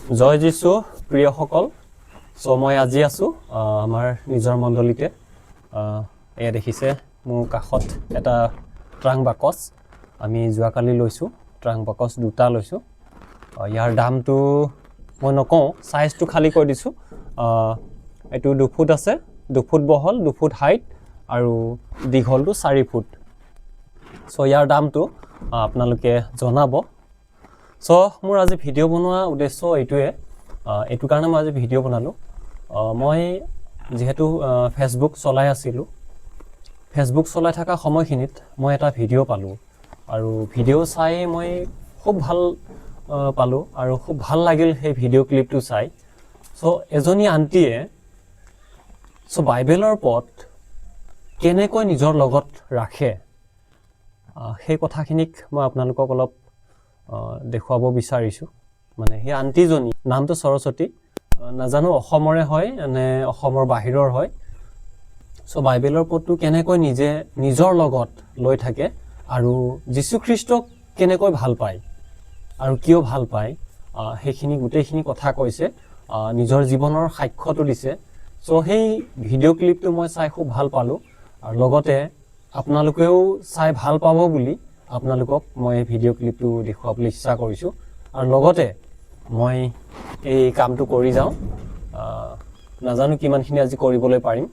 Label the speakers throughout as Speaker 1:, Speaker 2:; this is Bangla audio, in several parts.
Speaker 1: জয় যীশু প্ৰিয়সকল। মই আজি আছোঁ আমাৰ নিজৰ মণ্ডলীতে। এয়া দেখিছে মোৰ কাষত এটা ট্ৰাংক বাকচ আমি যোৱাকালি লৈছোঁ। ট্ৰাংক বাকচ দুটা লৈছোঁ। ইয়াৰ দামটো মই নকওঁ, চাইজটো খালী কৈ দিছোঁ। এইটো 2 ফুট আছে, 2 ফুট বহল, 2 ফুট হাইট আৰু দীঘলটো 4 ফুট। ইয়াৰ দামটো আপোনালোকে জনাব। মোৰ আজি ভিডিঅ' বনোৱা উদ্দেশ্য এইটোৱে, এইটো কাৰণে মই আজি ভিডিঅ' বনালোঁ। মই যিহেতু ফেচবুক চলাই আছিলোঁ, ফেচবুক চলাই থকা সময়খিনিত মই এটা ভিডিঅ' পালোঁ আৰু ভিডিঅ' চাই মই খুব ভাল পালোঁ আৰু খুব ভাল লাগিল সেই ভিডিঅ' ক্লিপটো চাই। এজনী আণ্টিয়ে বাইবেলৰ পথ কেনেকৈ নিজৰ লগত ৰাখে সেই কথাখিনিক মই আপোনালোকক অলপ দেখুৱাব বিচাৰিছোঁ। মানে সেই আণ্টিজনী নামটো সৰস্বতী, নাজানো অসমৰে হয় নে অসমৰ বাহিৰৰ হয়। বাইবেলৰ পথটো কেনেকৈ নিজৰ লগত লৈ থাকে আৰু যীশুখ্ৰীষ্টক কেনেকৈ ভাল পায় আৰু কিয় ভাল পায় সেইখিনি গোটেইখিনি কথা কৈছে, নিজৰ জীৱনৰ সাক্ষ্যটো দিছে। সেই ভিডিঅ' ক্লিপটো মই চাই খুব ভাল পালোঁ আৰু লগতে আপোনালোকেও চাই ভাল পাব বুলি আপোনালোকক মই এই ভিডিঅ' ক্লিপটো দেখুৱাবলৈ ইচ্ছা কৰিছোঁ। আৰু লগতে মই এই কামটো কৰি যাওঁ, নাজানো কিমানখিনি আজি কৰিবলৈ পাৰিম।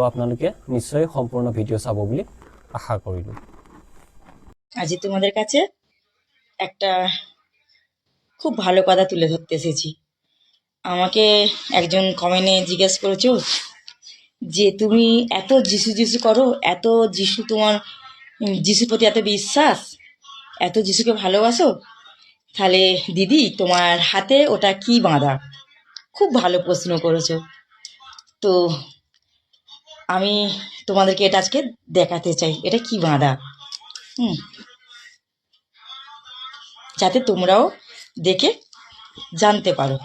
Speaker 1: আপোনালোকে নিশ্চয় সম্পূৰ্ণ ভিডিঅ' চাব বুলি আশা কৰিলোঁ।
Speaker 2: আজি তোমাদের কাছে একটা খুব ভালো কথা তুলে ধরতে এসেছি। আমাকে একজন কমেন্টে জিজ্ঞেস করেছো যে তুমি এত যিশু যিশু করো, এত যিশু তোমার যিশুর প্রতি এত বিশ্বাস, এত যিশুকে ভালোবাসো, তাহলে দিদি তোমার হাতে ওটা কি বাঁধা? খুব ভালো প্রশ্ন করেছো। তো আমি তোমাদেরকে এটা আজকে দেখাতে চাই এটা কি বাঁধা, যাতে তোমরাও দেখে জানতে পারো।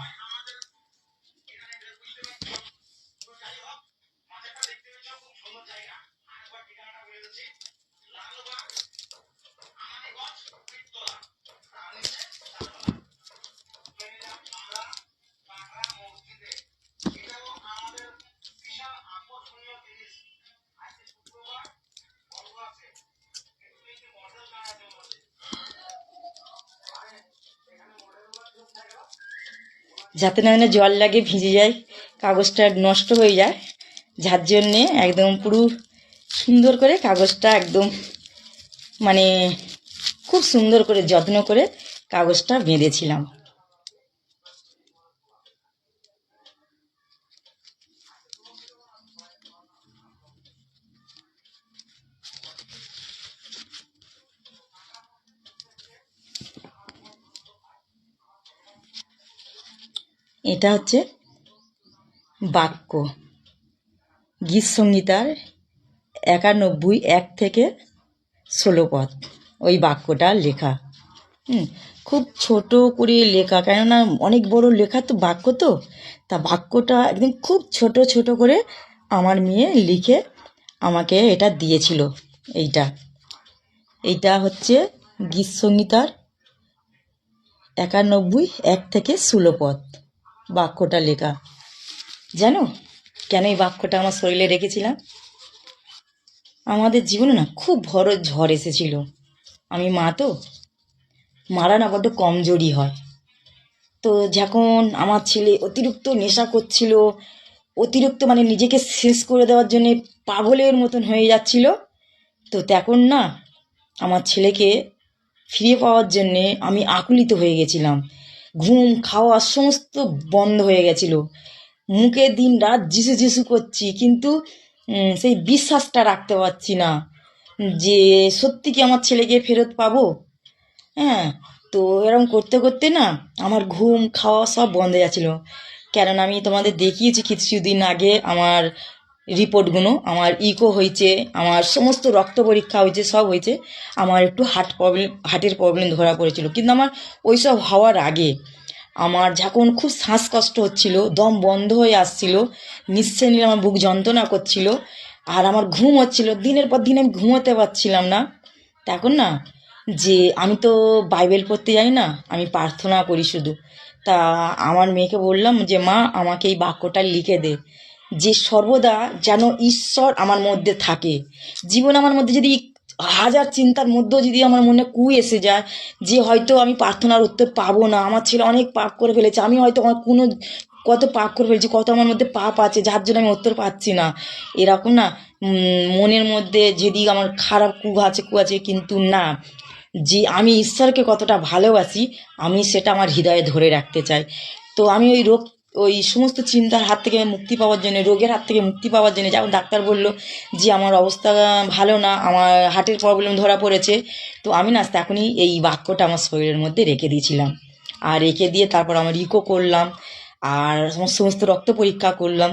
Speaker 2: যাতে না জল লাগে, ভিজে যায়, কাগজটা নষ্ট হয়ে যায়, যার জন্যে একদম পুরো সুন্দর করে কাগজটা একদম মানে খুব সুন্দর করে যত্ন করে কাগজটা বেঁধেছিলাম। এটা হচ্ছে বাক্য, গীত সংহিতার 91 থেকে 16 পদ, ওই বাক্যটা লেখা। খুব ছোট করে লেখা, কেননা অনেক বড় লেখা তো বাক্য, তো তা বাক্যটা একদম খুব ছোট ছোট করে আমার মেয়ে লিখে আমাকে এটা দিয়েছিল। এইটা হচ্ছে গীত সংহিতার 91 থেকে 16 পদ বাক্যটা লেখা। জানো কেন এই বাক্যটা আমার শরীরে রেখেছিলাম? আমাদের জীবনে না খুব বড় ঝড় এসেছিল। আমি মা, তো মারা না বড্ড কমজোরি হয়। তো যখন আমার ছেলে অতিরিক্ত নেশা করছিল, অতিরিক্ত মানে নিজেকে শেষ করে দেওয়ার জন্যে পাগলের মতন হয়ে যাচ্ছিল, তো তখন না আমার ছেলেকে ফিরে পাওয়ার জন্যে আমি আকুলিত হয়ে গেছিলাম। ঘুম খাওয়া সমস্ত বন্ধ হয়ে গেছিল, মুখে দিন রাত যিশু যিশু করছি, কিন্তু সেই বিশ্বাসটা রাখতে পারছি না যে সত্যি কি আমার ছেলেকে ফেরত পাবো। তো এরকম করতে করতে না আমার ঘুম খাওয়া সব বন্ধ হয়ে যাচ্ছিলো। কেননা আমি তোমাদের দেখিয়েছি কিছুদিন আগে আমার রিপোর্টগুলো, আমার ইকো হয়েছে, আমার সমস্ত রক্ত পরীক্ষা হয়েছে, সব হয়েছে। আমার একটু হার্টের প্রবলেম ধরা পড়েছিল, কিন্তু আমার ওইসব হওয়ার আগে আমার যখন খুব শ্বাসকষ্ট হচ্ছিল, দম বন্ধ হয়ে আসছিল, নিঃশ্বাস নিলে আমার বুক যন্ত্রণা করছিল, আর আমার ঘুম হচ্ছিল, দিনের পর দিন আমি ঘুমোতে পারছিলাম না। তখন না যে আমি তো বাইবেল পড়তে জানি না, আমি প্রার্থনা করি শুধু। তা আমার মেয়েকে বললাম যে মা আমাকে এই বাক্যটা লিখে দে, যে সর্বদা যেন ঈশ্বর আমার মধ্যে থাকে। জীবন আমার মধ্যে যদি হাজার চিন্তার মধ্যেও যদি আমার মনে এসে যায় যে হয়তো আমি প্রার্থনার উত্তর পাবো না, আমার ছেলে অনেক পাপ করে ফেলেছে, আমি হয়তো আমার কোনো কত পাপ করে ফেলেছি, কত আমার মধ্যে পাপ আছে যার জন্য আমি উত্তর পাচ্ছি না, এরকম না মনের মধ্যে যদি আমার খারাপ কু আছে, কিন্তু না, যে আমি ঈশ্বরকে কতটা ভালোবাসি আমি সেটা আমার হৃদয়ে ধরে রাখতে চাই। তো আমি ওই সমস্ত চিন্তার হাত থেকে মুক্তি পাওয়ার জন্য, রোগের হাত থেকে মুক্তি পাওয়ার জন্য, যখন ডাক্তার বলল যে আমার অবস্থা ভালো না, আমার হার্টের প্রবলেম ধরা পড়েছে, তো আমি না তখনই এই বাক্যটা আমার শরীরের মধ্যে রেখে দিয়েছিলাম। আর রেখে দিয়ে তারপর আমার ইকো করলাম, আর সমস্ত রক্ত পরীক্ষা করলাম,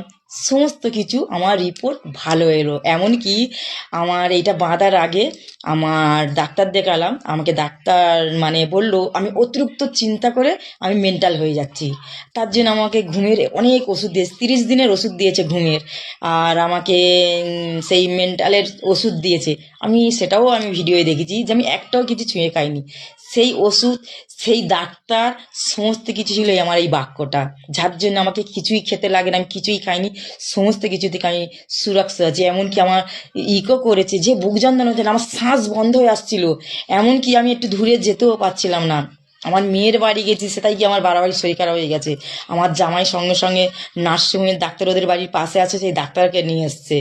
Speaker 2: সমস্ত কিছু আমার রিপোর্ট ভালো এলো। এমনকি আমার এইটা বাঁধার আগে আমার ডাক্তার দেখালাম, আমাকে ডাক্তার মানে বলল আমি অতিরিক্ত চিন্তা করে আমি মেন্টাল হয়ে যাচ্ছি, তার জন্য আমাকে ঘুমের অনেক ওষুধ দিয়েছে, 30 দিনের ওষুধ দিয়েছে ঘুমের, আর আমাকে সেই মেন্টালের ওষুধ দিয়েছে। সেটাও আমি ভিডিওয়ে দেখেছি যে আমি একটাও কিছু ছুঁয়ে খাইনি, সেই ওষুধ, সেই ডাক্তার, সমস্ত কিছু ছিল আমার এই বাক্যটা, যার জন্য আমাকে কিছুই খেতে লাগে না, আমি কিছুই খাইনি, সমস্ত কিছু থেকে আমি সুরক্ষিত আছি। এমনকি আমার ইকো করেছে, যে বুক যন্ত্রণা হচ্ছে না, আমার শ্বাস বন্ধ হয়ে আসছিল, এমনকি আমি একটু দূরে যেতেও পারছিলাম না। আমার মেয়ের বাড়ি গেছি, সেটাই কি আমার বাড়াবাড়ি শরীর খারাপ হয়ে গেছে, আমার জামাই সঙ্গে সঙ্গে নার্সিংহোমের ডাক্তার ওদের বাড়ির পাশে আছে, সেই ডাক্তারকে নিয়ে এসছে।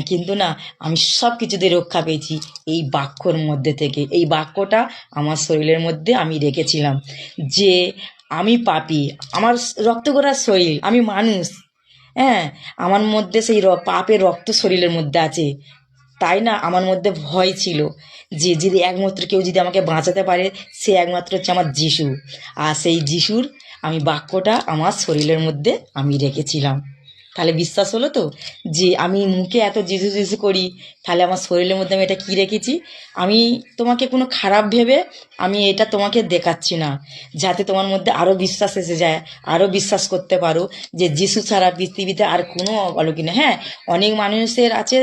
Speaker 2: কিন্তু না, আমি সব কিছুতে রক্ষা পেয়েছি এই বাক্যর মধ্যে থেকে। এই বাক্যটা আমার শরীরের মধ্যে আমি রেখেছিলাম যে আমি পাপী, আমার রক্ত গড়া শরীর, আমি মানুষ, হ্যাঁ, আমার মধ্যে সেই পাপের রক্ত শরীরের মধ্যে আছে। তাই না আমার মধ্যে ভয় ছিল যে যদি একমাত্র কেউ যদি আমাকে বাঁচাতে পারে, সে একমাত্র হচ্ছে আমার যিশু। আর সেই যিশুর আমি বাক্যটা আমার শরীরের মধ্যে আমি রেখেছিলাম। তাহলে বিশ্বাস হলো তো যে আমি মুখে এত যিশু যিশু করি, তাহলে আমার শরীরের মধ্যে আমি এটা কী রেখেছি। আমি তোমাকে কোনো খারাপ ভেবে আমি এটা তোমাকে দেখাচ্ছি না, যাতে তোমার মধ্যে আরও বিশ্বাস এসে যায়, আরও বিশ্বাস করতে পারো যে যিশু ছাড়া পৃথিবীতে আর কোনো অলৌকিক নেই। হ্যাঁ, অনেক মানুষের আছে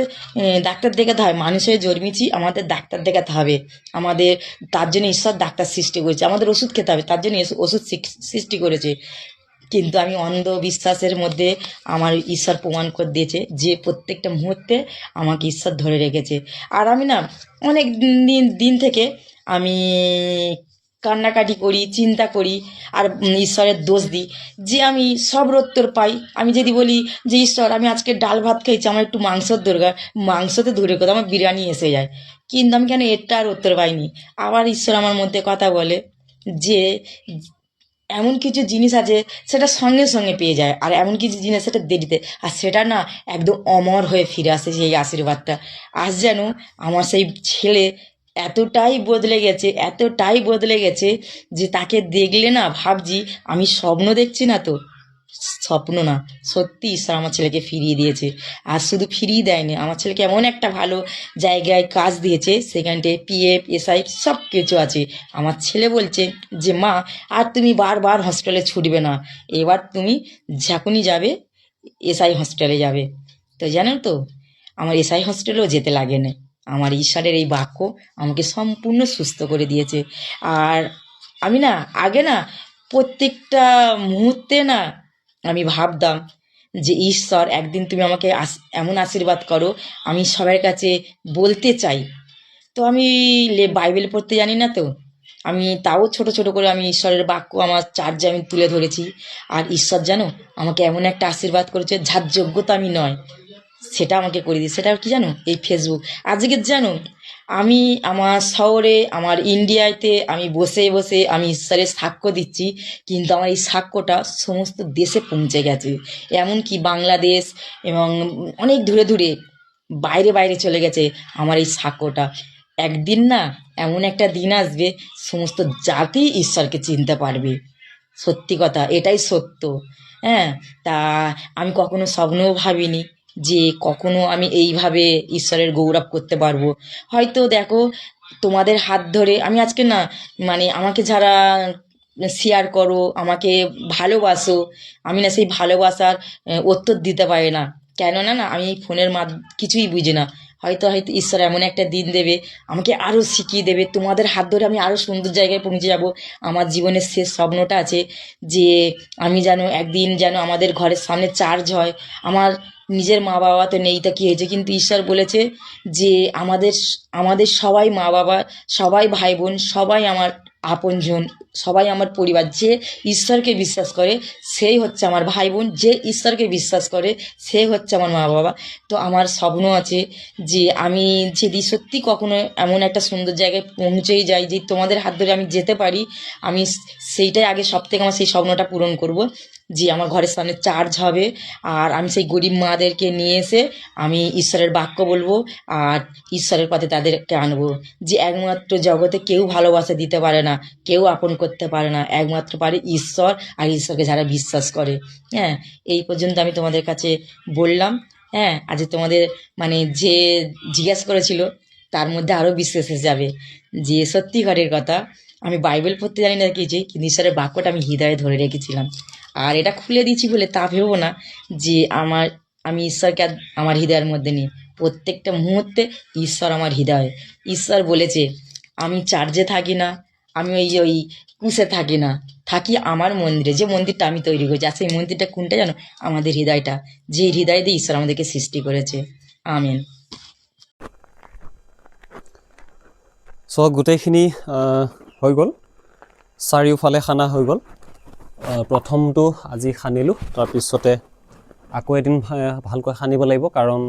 Speaker 2: ডাক্তার দেখাতে হয়, মানুষের জন্মেছি আমাদের ডাক্তার দেখাতে হবে, আমাদের তার জন্য ঈশ্বর ডাক্তার সৃষ্টি করেছে, আমাদের ওষুধ খেতে হবে, তার জন্য ওষুধ সৃষ্টি করেছে। কিন্তু আমি অন্ধবিশ্বাসের মধ্যে আমার ঈশ্বর প্রমাণ করে দিয়েছে যে প্রত্যেকটা মুহূর্তে আমাকে ঈশ্বর ধরে রেখেছে। আর আমি না অনেক দিন থেকে আমি কান্নাকাটি করি, চিন্তা করি, আর ঈশ্বরের দোষ দিই যে আমি সব উত্তর পাই। আমি যদি বলি যে ঈশ্বর আমি আজকে ডাল ভাত খেয়েছি, আমার একটু মাংসর দরকার, মাংসতে দূরে কথা আমার বিরিয়ানি এসে যায়, কিন্তু আমি কেন এটার উত্তর পাইনি। আবার ঈশ্বর আমার মধ্যে কথা বলে যে এমন কিছু জিনিস আছে সেটা সঙ্গে সঙ্গে পেয়ে যায়, আর এমন কিছু জিনিস সেটা দেরিতে, আর সেটা না একদম অমর হয়ে ফিরে আসে সেই আশীর্বাদটা। আজ যেন আমার সেই ছেলে এতটাই বদলে গেছে, এতটাই বদলে গেছে যে তাকে দেখলে না ভাবছি আমি স্বপ্ন দেখছি না তো, স্বপ্ন না, সত্যি ঈশ্বর আমার ছেলেকে ফিরিয়ে দিয়েছে। আর শুধু ফিরিয়ে দেয়নি, আমার ছেলেকে এমন একটা ভালো জায়গায় কাজ দিয়েছে, সেখানটায় পিএফ এসআই সব কিছু আছে। আমার ছেলে বলছে যে মা আর তুমি বারবার হসপিটালে ছুটবে না, এবার তুমি যখনই যাবে এসআই হসপিটালে যাবে। তো জানো তো আমার এসআই হসপিটালেও যেতে লাগে না, আমার ঈশ্বরের এই বাক্য আমাকে সম্পূর্ণ সুস্থ করে দিয়েছে। আর আমি না আগে না প্রত্যেকটা মুহূর্তে না আমি ভাবতাম যে ঈশ্বর একদিন তুমি আমাকে এমন আশীর্বাদ করো আমি সবার কাছে বলতে চাই। তো আমি বাইবেল পড়তে জানি না, তো আমি তাও ছোট ছোট করে আমি ঈশ্বরের বাক্য আমার চার্জে আমি তুলে ধরেছি। আর ঈশ্বর জানো আমাকে এমন একটা আশীর্বাদ করেছে যার যোগ্যতা আমি নয়, সেটা আমাকে করে দিই। সেটা কি জানো, এই ফেসবুক। আজকে জানো আমি আমার শহরে, আমার ইন্ডিয়াতে আমি বসে বসে আমি ঈশ্বরের সাক্ষ্য দিচ্ছি, কিন্তু আমার এই সাক্ষ্যটা সমস্ত দেশে পৌঁছে গেছে, এমনকি বাংলাদেশ এবং অনেক দূরে দূরে বাইরে বাইরে চলে গেছে আমার এই সাক্ষ্যটা। একদিন না এমন একটা দিন আসবে সমস্ত জাতি ঈশ্বরকে চিনতে পারবে। সত্যি কথা, এটাই সত্য। হ্যাঁ, তা আমি কখনো স্বপ্নও ভাবিনি যে কখনো আমি এইভাবে ঈশ্বরের গৌরব করতে পারবো। হয়তো দেখো তোমাদের হাত ধরে আমি আজকে না মানে আমাকে যারা শেয়ার করো, আমাকে ভালোবাসো, আমি না সেই ভালোবাসার উত্তর দিতে পারি না, কেননা না আমি ফোনের কিছুই বুঝি না। হয়তো হয়তো ঈশ্বর এমন একটা দিন দেবে, আমাকে আরও শিখিয়ে দেবে, তোমাদের হাত ধরে আমি আরও সুন্দর জায়গায় পৌঁছে যাব। আমার জীবনের শেষ স্বপ্নটা আছে যে আমি যেন একদিন যেন আমাদের ঘরের সামনে চার্চ হয়। আমার নিজের মা বাবা তো নেই, তা কী হয়েছে, কিন্তু ঈশ্বর বলেছে যে আমাদের আমাদের সবাই মা বাবা, সবাই ভাই বোন, সবাই আমার আপনজন, সবাই আমার পরিবার। যে ঈশ্বরকে বিশ্বাস করে সেই হচ্ছে আমার ভাই বোন, যে ঈশ্বরকে বিশ্বাস করে সে হচ্ছে আমার মা বাবা। তো আমার স্বপ্ন আছে যে আমি যদি সত্যি কখনো এমন একটা সুন্দর জায়গায় পৌঁছেই যাই যে তোমাদের হাত ধরে আমি যেতে পারি, আমি সেইটাই আগে সব থেকে আমার সেই স্বপ্নটা পূরণ করব, যে আমার ঘরের সামনে চার্চ হবে আর আমি সেই গরিব মাদেরকে নিয়ে এসে আমি ঈশ্বরের বাক্য বলবো আর ঈশ্বরের পথে তাদেরকে আনবো। যে একমাত্র জগতে কেউ ভালোবাসা দিতে পারে না, কেউ আপন করতে পারে না, একমাত্র পারে ঈশ্বর, আর ঈশ্বরকে যারা বিশ্বাস করে। হ্যাঁ, এই পর্যন্ত আমি তোমাদের কাছে বললাম। হ্যাঁ, আজ তোমাদের মানে যে জিজ্ঞাসা করেছিল তার মধ্যে আরও বিশ্বাস এসে যাবে যে সত্যি ঘরের কথা। আমি বাইবেল পড়তে জানি না কিছু, কিন্তু ঈশ্বরের বাক্যটা আমি হৃদয়ে ধরে রেখেছিলাম। আর এটা খুলে দিচ্ছি বলে তা ভেবো না যে আমি ঈশ্বরকে আর আমার হৃদয়ের মধ্যে নিই। প্রত্যেকটা মুহূর্তে ঈশ্বর আমার হৃদয়ে। ঈশ্বর বলেছে আমি চার্চে থাকি না, আমি ওই কুশে থাকি না, থাকি আমার মন্দিরে, যে মন্দিরটা আমি তৈরি করেছি। আর সেই মন্দিরটা কোনটা জানো? আমাদের হৃদয়টা, যে হৃদয় দিয়ে ঈশ্বর আমাদেরকে সৃষ্টি করেছে। আমেন।
Speaker 1: চ' গোটেইখিনি হৈ গ'ল, চাৰিওফালে খানা হৈ গ'ল। প্ৰথমটো আজি খানিলোঁ, তাৰপিছতে আকৌ এদিন ভালকৈ খানিব লাগিব, কাৰণ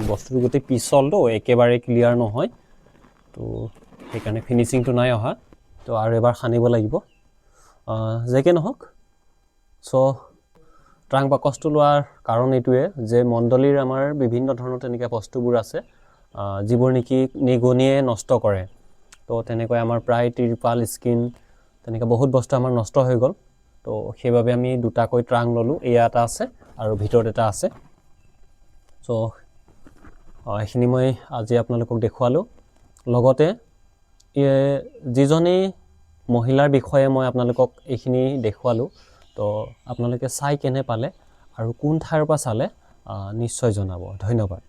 Speaker 1: বস্তুটো গোটেই পিছলটো একেবাৰে ক্লিয়াৰ নহয়, তো সেইকাৰণে ফিনিচিংটো নাই অহা, তো আৰু এবাৰ খানিব লাগিব। যেকে নহওক, চ' ট্ৰাং বাকচটো লোৱাৰ কাৰণ এইটোৱে যে মণ্ডলীৰ আমাৰ বিভিন্ন ধৰণৰ তেনেকৈ বস্তুবোৰ আছে যিবোৰ নেকি নিগনিয়ে নষ্ট কৰে। তো তেনেকৈ আমাৰ প্ৰায় তিৰপাল, স্কিন, তেনেকৈ বহুত বস্তু আমাৰ নষ্ট হৈ গ'ল। তো সেইবাবে আমি দুটাকৈ ট্ৰাং ল'লোঁ, এয়া এটা আছে আৰু ভিতৰত এটা আছে। চ' এইখিনি মই আজি আপোনালোকক দেখুৱালোঁ। লগতে যিজনী মহিলাৰ বিষয়ে মই আপোনালোকক এইখিনি দেখুৱালোঁ, তো আপোনালোকে চাই কেনে পালে আৰু কোন ঠাইৰ পৰা চালে নিশ্চয় জনাব। ধন্যবাদ।